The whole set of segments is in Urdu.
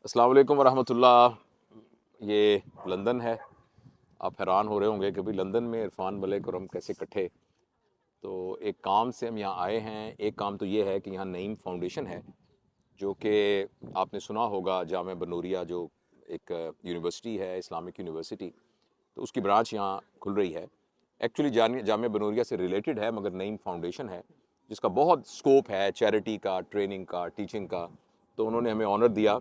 السلام علیکم ورحمۃ اللہ. یہ لندن ہے. آپ حیران ہو رہے ہوں گے کہ بھئی لندن میں عرفان ملک اور ہم کیسے کٹھے. تو ایک کام سے ہم یہاں آئے ہیں. ایک کام تو یہ ہے کہ یہاں نعیم فاؤنڈیشن ہے جو کہ آپ نے سنا ہوگا جامعہ بنوریا جو ایک یونیورسٹی ہے اسلامک یونیورسٹی, تو اس کی برانچ یہاں کھل رہی ہے. ایکچولی جامعہ بنوریا سے ریلیٹڈ ہے مگر نعیم فاؤنڈیشن ہے جس کا بہت سکوپ ہے چیریٹی کا, ٹریننگ کا, ٹیچنگ کا. تو انہوں نے ہمیں آنر دیا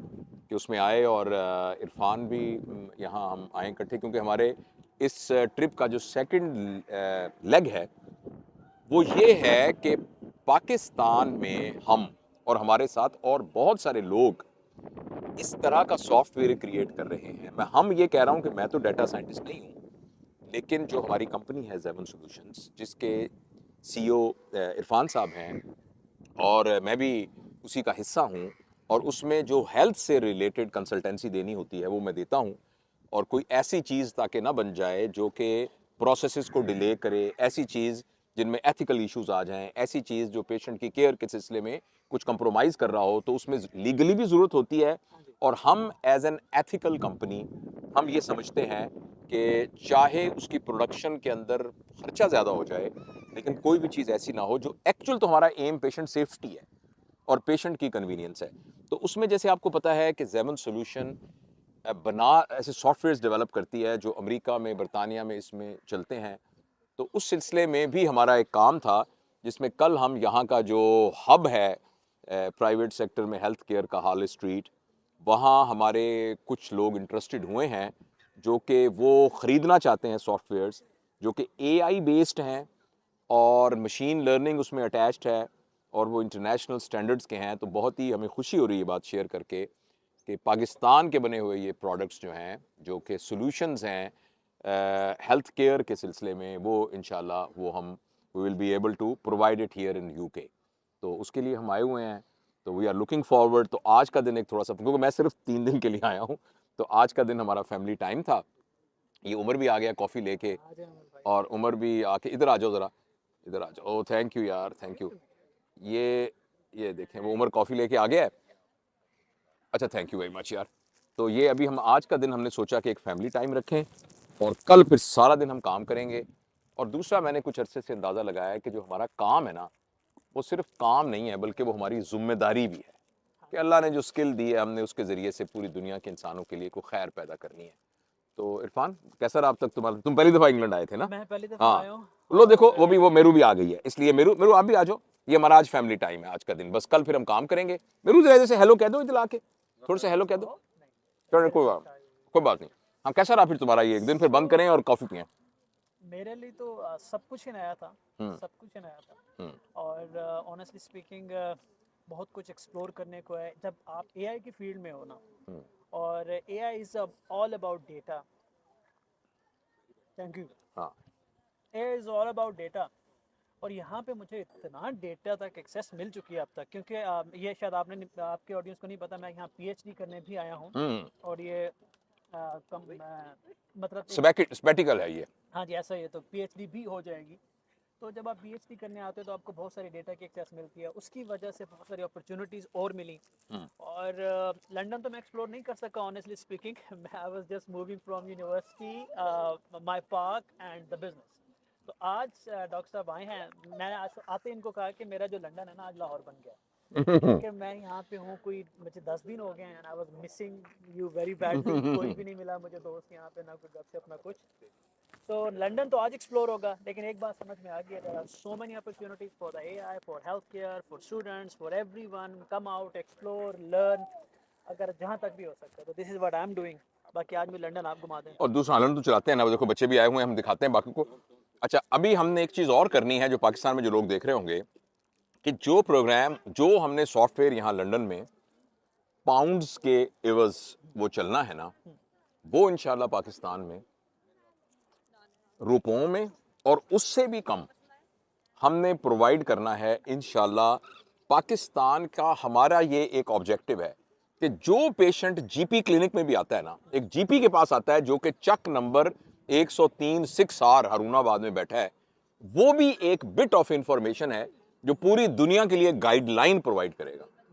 کہ اس میں آئے اور عرفان بھی یہاں ہم آئیں اکٹھے, کیونکہ ہمارے اس ٹرپ کا جو سیکنڈ لیگ ہے وہ یہ ہے کہ پاکستان میں ہم اور ہمارے ساتھ اور بہت سارے لوگ اس طرح کا سافٹ ویئر کریٹ کر رہے ہیں. ہم یہ کہہ رہا ہوں کہ میں تو ڈیٹا سائنٹسٹ نہیں ہوں, لیکن جو ہماری کمپنی ہے زیون سولوشنز جس کے سی او عرفان صاحب ہیں اور میں بھی اسی کا حصہ ہوں, اور اس میں جو ہیلتھ سے ریلیٹڈ کنسلٹنسی دینی ہوتی ہے وہ میں دیتا ہوں. اور کوئی ایسی چیز تاکہ نہ بن جائے جو کہ پروسیسز کو ڈیلے کرے, ایسی چیز جن میں ایتھیکل ایشوز آ جائیں, ایسی چیز جو پیشنٹ کی کیئر کے سلسلے میں کچھ کمپرومائز کر رہا ہو, تو اس میں لیگلی بھی ضرورت ہوتی ہے. اور ہم ایز این ایتھیکل کمپنی ہم یہ سمجھتے ہیں کہ چاہے اس کی پروڈکشن کے اندر خرچہ زیادہ ہو جائے لیکن کوئی بھی چیز ایسی نہ ہو جو ایکچوئل تو ہمارا ایم پیشنٹ سیفٹی ہے اور پیشنٹ کی کنوینئنس ہے. تو اس میں جیسے آپ کو پتا ہے کہ زیون سولوشن ایسے سافٹ ویئرز ڈیولپ کرتی ہے جو امریکہ میں, برطانیہ میں اس میں چلتے ہیں. تو اس سلسلے میں بھی ہمارا ایک کام تھا جس میں کل ہم یہاں کا جو ہب ہے پرائیویٹ سیکٹر میں ہیلتھ کیئر کا, ہال اسٹریٹ, وہاں ہمارے کچھ لوگ انٹرسٹڈ ہوئے ہیں جو کہ وہ خریدنا چاہتے ہیں سافٹ ویئرز جو کہ اے آئی بیسڈ ہیں اور مشین لرننگ اس میں اٹیچڈ ہے اور وہ انٹرنیشنل سٹینڈرڈز کے ہیں. تو بہت ہی ہمیں خوشی ہو رہی ہے بات شیئر کر کے کہ پاکستان کے بنے ہوئے یہ پروڈکٹس جو ہیں جو کہ سولوشنز ہیں ہیلتھ کیئر کے سلسلے میں, وہ انشاءاللہ وہ ہم we will be able to provide it here in U K. تو اس کے لیے ہم آئے ہوئے ہیں. تو وی آر لوکنگ فارورڈ. تو آج کا دن ایک تھوڑا سا, کیونکہ میں صرف 3 دن کے لیے آیا ہوں, تو آج کا دن ہمارا فیملی ٹائم تھا. یہ عمر بھی آ گیا کافی لے کے, اور عمر بھی آ کے ادھر آ جاؤ ذرا, ادھر آ جاؤ. او تھینک یو یار, تھینک یو. یہ دیکھیں وہ عمر کافی لے کے آ گیا ہے. اچھا تھینک یو ویری مچ یار. تو یہ ابھی ہم آج کا دن ہم نے سوچا کہ ایک فیملی ٹائم رکھیں اور کل پھر سارا دن ہم کام کریں گے. اور دوسرا میں نے کچھ عرصے سے اندازہ لگایا ہے کہ جو ہمارا کام ہے نا وہ صرف کام نہیں ہے بلکہ وہ ہماری ذمہ داری بھی ہے کہ اللہ نے جو اسکل دی ہے ہم نے اس کے ذریعے سے پوری دنیا کے انسانوں کے لیے کوئی خیر پیدا کرنی ہے. تو عرفان کیسا رہا اب تک تمہارا؟ تم پہلی دفعہ انگلینڈ آئے تھے نا؟ میں پہلی دفعہ آیا ہوں. لو دیکھو وہ میرو بھی آ گئی ہے, اس لیے میرو آپ بھی آ جاؤ. یہ ہمارا آج فیملی ٹائم ہے آج کا دن, بس کل پھر ہم کام کریں گے. میرو ذرا سے ہیلو کہہ دو ادھر آ کے, تھوڑا سا ہیلو کہہ دو. کوئی بات نہیں. ہاں کیسا رہا پھر تمہارا یہ ایک دن؟ پھر بند کریں اور کافی پئیں. میرے لیے تو سب کچھ ہی نیا تھا, سب کچھ ہی نیا تھا. اور آنیسٹلی اسپیکنگ بہت کچھ ایکسپلور کرنے کو ہے جب آپ اے آئی کی فیلڈ میں ہو نا. اور A I is all about data. Thank you. ہاں A I is all about data. اور یہاں پہ مجھے اتنا ڈیٹا تک ایکسیس مل چکی ہے اب تک, کیونکہ یہ شاید آپ کے آڈینس کو نہیں پتا, میں یہاں پی ایچ ڈی کرنے بھی آیا ہوں. اور یہ مطلب سبیٹیکل ہے یہ. ہاں جی ایسا ہی ہے, تو پی ایچ ڈی بھی ہو جائے گی. تو جب آپ پی ایچ ڈی کرنے آتے ہیں تو آپ کو بہت ساری ڈیٹا کی ایکسیس ملتی ہے, اس کی وجہ سے بہت ساری اپرچونیٹیز اور ملی. اور لنڈن تو میں ایکسپلور نہیں کر سکا honestly speaking. I was just moving from university, my park and the business. تو آج ڈاکٹر صاحب آئے ہیں. میں آتے ان کو کہا کہ میرا جو لنڈن ہے نا آج لاہور بن گیا, کیونکہ میں یہاں پہ ہوں کوئی مجھے 10 دن ہو گئے ہیں. I was missing you very badly. کوئی بھی نہیں ملا مجھے دوست یہاں پہ, نہ کوئی گپ شپ نہ کچھ. تو لنڈن تو آج ایکسپلور ہوگا, لیکن ایک بات سمجھ میں آ گئی ہے, there are so many opportunities for the AI, for healthcare, for students, for everyone. Come out, explore, learn. اگر جہاں تک بھی ہو سکتا ہے. تو this is what I'm doing. باقی آج میں لنڈن آپ گھما دیں. اور دوسرا لنڈن تو چلاتے ہیں نا, دیکھو بچے بھی آئے ہوئے ہیں, ہم دکھاتے ہیں باقی کو. اچھا ابھی ہم نے ایک چیز اور کرنی ہے جو پاکستان میں جو لوگ دیکھ رہے ہوں گے, کہ جو پروگرام جو ہم نے سافٹ ویئر یہاں لنڈن میں پاؤنڈز کے عوض وہ چلنا ہے نا, وہ انشاءاللہ پاکستان میں روپوں میں اور اس سے بھی کم ہم نے پرووائڈ کرنا ہے انشاءاللہ. پاکستان کا ہمارا یہ ایک آبجیکٹو ہے کہ جو پیشنٹ جی پی کلینک میں بھی آتا ہے نا, ایک جی پی کے پاس آتا ہے جو کہ چک نمبر 103 6R ہارون آباد میں بیٹھا ہے, وہ بھی ایک بٹ آف انفارمیشن ہے جو پوری دنیا کے لیے گائیڈ لائن پرووائڈ کرے گا.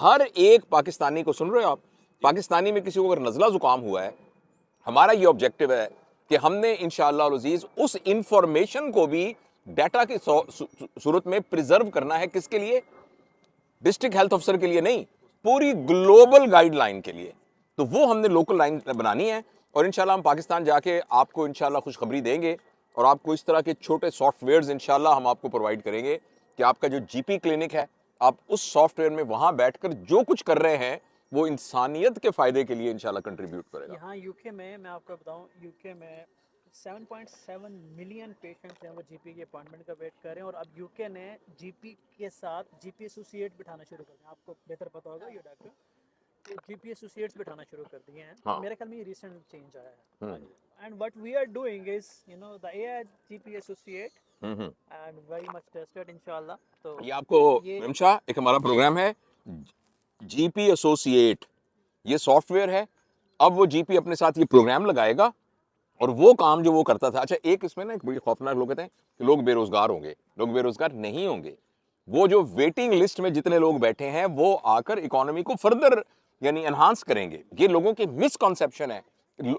ہر ایک پاکستانی کو, سن رہے ہو آپ, پاکستانی میں کسی کو اگر نزلہ زکام ہوا ہے, ہمارا یہ آبجیکٹو ہے کہ ہم نے انشاءاللہ العزیز اس انفارمیشن کو بھی ڈیٹا کی صورت میں پریزرو کرنا ہے. کس کے لیے؟ ڈسٹرکٹ ہیلتھ افسر کے لیے نہیں, پوری گلوبل گائیڈ لائن کے لیے. تو وہ ہم نے لوکل لائن بنانی ہے, اور انشاءاللہ ہم پاکستان جا کے آپ کو انشاءاللہ خوشخبری دیں گے, اور آپ کو اس طرح کے چھوٹے سافٹ ویئرز انشاءاللہ ہم آپ کو پرووائڈ کریں گے کہ آپ کا جو جی پی کلینک ہے, آپ اس سافٹ ویئر میں وہاں بیٹھ کر جو کچھ کر رہے ہیں وہ انسانیت کے فائدے کے لیے انشاءاللہ کنٹریبیوٹ کرے گا. یہاں یو کے میں آپ کو بتاؤں, یو کے میں 7.7 ملین پیشنٹس ہیں وہ جی پی کے اپائنٹمنٹ کا ویٹ کر رہے ہیں, اور اب یو کے نے جی پی کے ساتھ جی پی ایسوسیٹ بٹھانا شروع کر دیا. آپ کو بہتر پتا ہوگا یہ ڈاکٹر, جی پی ایسوسیٹس بٹھانا شروع کر دیے ہیں. ہاں. میرے خیال میں یہ ریسنٹ چینج آیا ہے. And what we are doing is the A I G P associate and very much trusted انشاءاللہ. تو یہ آپ کو ممشا ایک ہمارا پروگرام ہے جی پی ایسوسیٹ, یہ سافٹ ویئر ہے. اب وہ جی پی اپنے ساتھ یہ پروگرام لگائے گا, اور وہ کام جو وہ کرتا تھا. اچھا ایک اس میں نا ایک بڑی خوفناک لوگ کہتے ہیں کہ لوگ بے روزگار ہوں گے. لوگ بے روزگار نہیں ہوں گے. وہ جو ویٹنگ لسٹ میں جتنے لوگ بیٹھے ہیں وہ آ کر اکانومی کو فردر یعنی انہانس کریں گے. یہ لوگوں کی مس کنسیپشن ہے,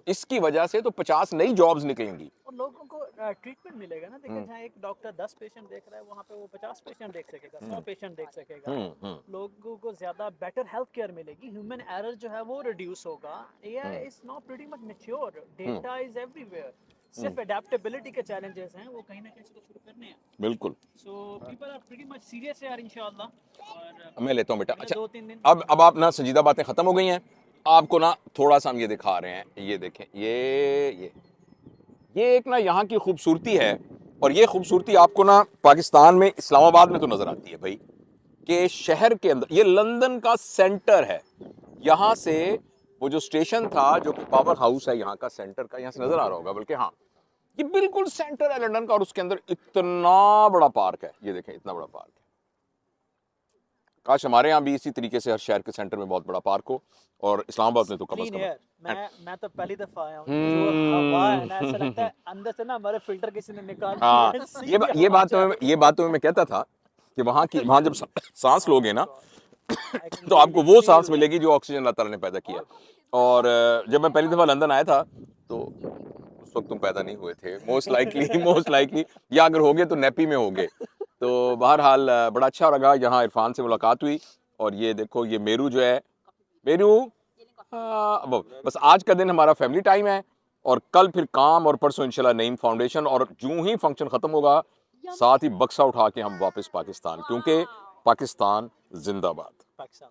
اس کی وجہ سے تو 50 نئی جابز نکلیں گی. اور لوگوں کو ٹریٹمنٹ ملے گا نا. دیکھیں جہاں ایک ڈاکٹر 10 پیشنٹ دیکھ رہا ہے, وہاں پہ وہ 50 پیشنٹ دیکھ سکے گا, 100 پیشنٹ دیکھ سکے گا. لوگوں کو زیادہ بیٹر ہیلتھ کیئر ملے گی. ہیومن ایرر جو ہے وہ ریڈیوس ہوگا. A I is now pretty much mature, data is everywhere. صرف اڈیپٹیبلٹی کے چیلنجز ہیں, وہ کہیں نہ کہیں اس کو شروع کرنے ہیں. بالکل. So people are pretty much serious یار انشاءاللہ. اور میں لیتا ہوں بیٹا. اچھا 2-3 دن اب آپ نا سنجیدہ باتیں ختم ہو گئی ہیں. آپ کو نا تھوڑا سا ہم یہ دکھا رہے ہیں. یہ دیکھیں, یہ ایک نا یہاں کی خوبصورتی ہے, اور یہ خوبصورتی آپ کو نا پاکستان میں اسلام آباد میں تو نظر آتی ہے بھائی, کہ شہر کے اندر یہ لندن کا سینٹر ہے. یہاں سے وہ جو اسٹیشن تھا جو کہ پاور ہاؤس ہے یہاں کا سینٹر کا, یہاں سے نظر آ رہا ہوگا, بلکہ ہاں یہ بالکل سینٹر ہے لندن کا, اور اس کے اندر اتنا بڑا پارک ہے. یہ دیکھیں اتنا بڑا پارک ہے. کاش ہمارے یہاں بھی اسی طریقے سے ہر شہر کے سینٹر میں بہت بڑا پارک ہو, اور اسلام آباد میں تو کم از کم. میں تو پہلی دفعہ آیا ہوں. جو ہوا ہے نا, ایسا لگتا ہے اندر سے نا ہمارے فلٹر کسی نے نکال دیا. یہ بات تو میں کہتا تھا کہ وہاں جب سانس لوگے نا تو آپ کو وہ سانس ملے گی جو آکسیجن اللہ تعالیٰ نے پیدا کیا. اور جب میں پہلی دفعہ لندن آیا تھا تو اس وقت تم پیدا نہیں ہوئے تھے موسٹ لائکلی, یا اگر ہوگے تو نیپی میں ہوگے. تو بہرحال بڑا اچھا لگا, یہاں عرفان سے ملاقات ہوئی. اور یہ دیکھو یہ میرو جو ہے, بس آج کا دن ہمارا فیملی ٹائم ہے, اور کل پھر کام, اور پرسوں انشاءاللہ نعیم فاؤنڈیشن, اور جو ہی فنکشن ختم ہوگا ساتھ ہی بکسا اٹھا کے ہم واپس پاکستان, کیونکہ پاکستان زندہ باد. پاکستان